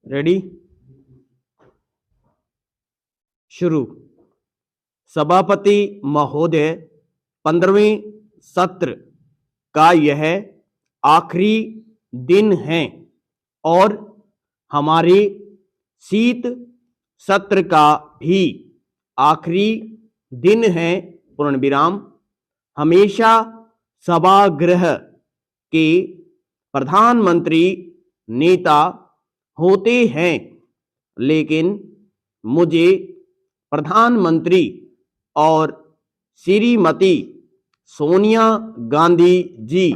Ready, शुरू। सभापति महोदय, 15वें सत्र का यह आखिरी दिन है और हमारे शीत सत्र का भी आखिरी दिन है। पूर्ण विराम। हमेशा सभागृह के प्रधानमंत्री नेता होते हैं, लेकिन मुझे प्रधानमंत्री और श्रीमती सोनिया गांधी जी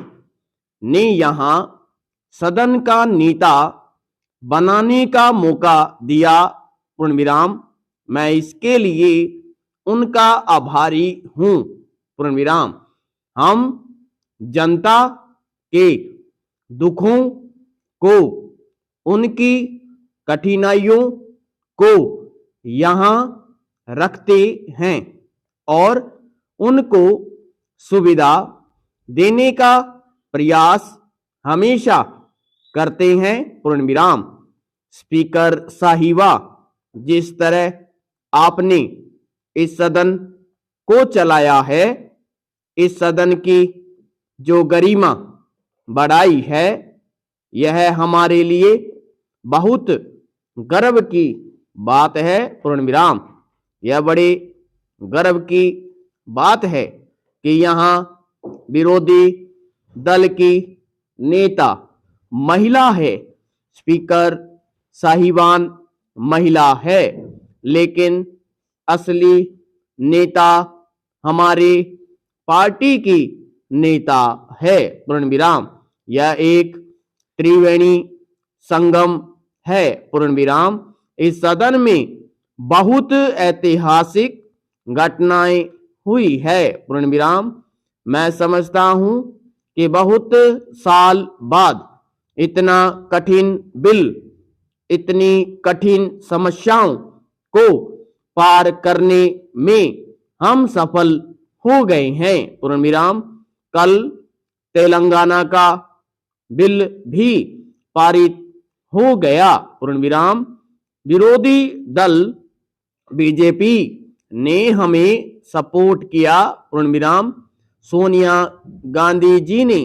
ने यहाँ सदन का नेता बनाने का मौका दिया। पूर्ण विराम। मैं इसके लिए उनका आभारी हूँ। पूर्ण विराम। हम जनता के दुखों को, उनकी कठिनाइयों को यहाँ रखते हैं और उनको सुविधा देने का प्रयास हमेशा करते हैं। पूर्ण विराम। स्पीकर साहिबा, जिस तरह आपने इस सदन को चलाया है, इस सदन की जो गरिमा बढ़ाई है, यह हमारे लिए बहुत गर्व की बात है। पूर्ण विराम। यह बड़े गर्व की बात है कि यहाँ विरोधी दल की नेता महिला है, स्पीकर साहिबान महिला है, लेकिन असली नेता हमारे पार्टी की नेता है। पूर्ण विराम। यह एक त्रिवेणी संगम है। पूर्ण विराम। इस सदन में बहुत ऐतिहासिक घटनाएं हुई है। पूर्ण विराम। मैं समझता हूं कि बहुत साल बाद इतना कठिन बिल, इतनी कठिन समस्याओं को पार करने में हम सफल हो गए हैं। पूर्ण विराम। कल तेलंगाना का बिल भी पारित हो गया। पूर्ण विराम। विरोधी दल बीजेपी ने हमें सपोर्ट किया। पूर्ण विराम। सोनिया गांधी जी ने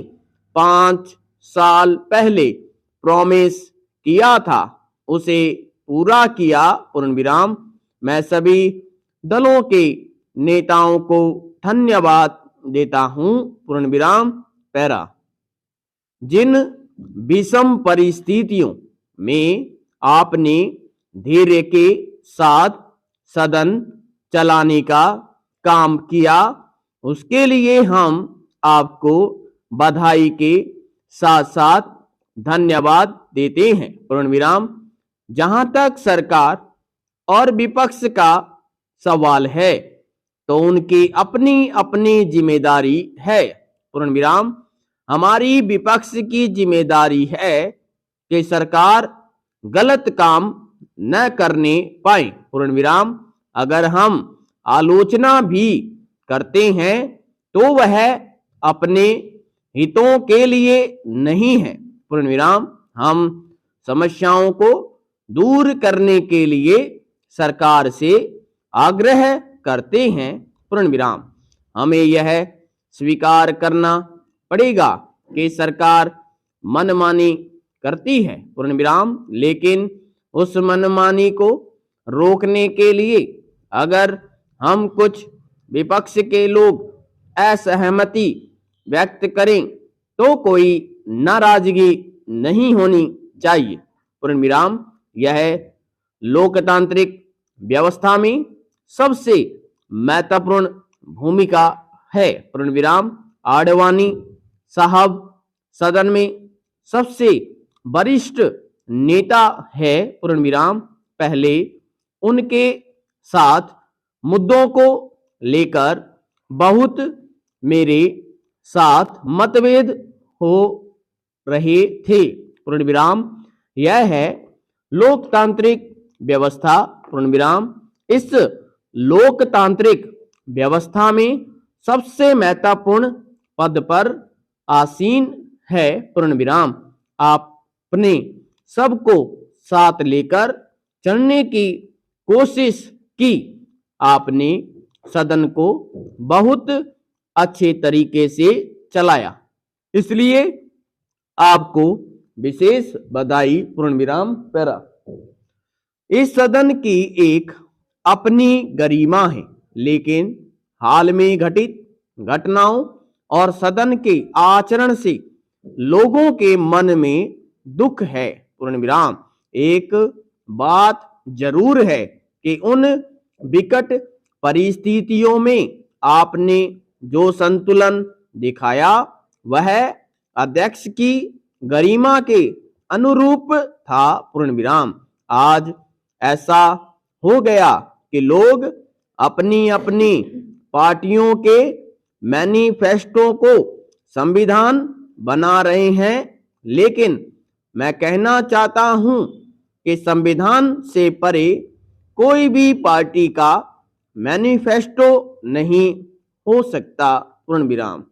5 साल पहले प्रॉमिस किया था, उसे पूरा किया। पूर्ण विराम। मैं सभी दलों के नेताओं को धन्यवाद देता हूं। पूर्ण विराम। पैरा। जिन विषम परिस्थितियों में आपने धैर्य के साथ सदन चलाने का काम किया, उसके लिए हम आपको बधाई के साथ साथ धन्यवाद देते हैं। पूर्ण विराम। जहां तक सरकार और विपक्ष का सवाल है, तो उनकी अपनी अपनी जिम्मेदारी है। पूर्ण विराम। हमारी विपक्ष की जिम्मेदारी है कि सरकार गलत काम न करने पाए। पूर्ण विराम। अगर हम आलोचना भी करते हैं तो वह अपने हितों के लिए नहीं है। पूर्ण विराम। हम समस्याओं को दूर करने के लिए सरकार से आग्रह करते हैं। पूर्ण विराम। हमें यह स्वीकार करना पड़ेगा कि सरकार मनमानी करती है। पूर्ण विराम। लेकिन उस मनमानी को रोकने के लिए अगर हम कुछ विपक्ष के लोग असहमति व्यक्त करें तो कोई नाराजगी नहीं होनी चाहिए। पूर्ण विराम। यह लोकतांत्रिक व्यवस्था में सबसे महत्वपूर्ण भूमिका है। पूर्ण विराम। आडवाणी साहब सदन में सबसे वरिष्ठ नेता है। पूर्ण विराम। पहले उनके साथ मुद्दों को लेकर बहुत मेरे साथ मतभेद हो रहे थे। पूर्ण विराम। यह है लोकतांत्रिक व्यवस्था। पूर्ण विराम। इस लोकतांत्रिक व्यवस्था में सबसे महत्वपूर्ण पद पर आसीन है। पूर्ण विराम। आपने सबको साथ लेकर चलने की कोशिश की। आपने सदन को बहुत अच्छे तरीके से चलाया, इसलिए आपको विशेष बधाई। पूर्ण विराम पैरा। इस सदन की एक अपनी गरिमा है, लेकिन हाल में घटित घटनाओं और सदन के आचरण से लोगों के मन में दुख है। पूर्ण विराम। एक बात जरूर है कि उन विकट परिस्थितियों में आपने जो संतुलन दिखाया वह अध्यक्ष की गरिमा के अनुरूप था। पूर्ण विराम। आज ऐसा हो गया कि लोग अपनी अपनी पार्टियों के मैनिफेस्टो को संविधान बना रहे हैं, लेकिन मैं कहना चाहता हूं कि संविधान से परे कोई भी पार्टी का मैनिफेस्टो नहीं हो सकता। पूर्ण विराम।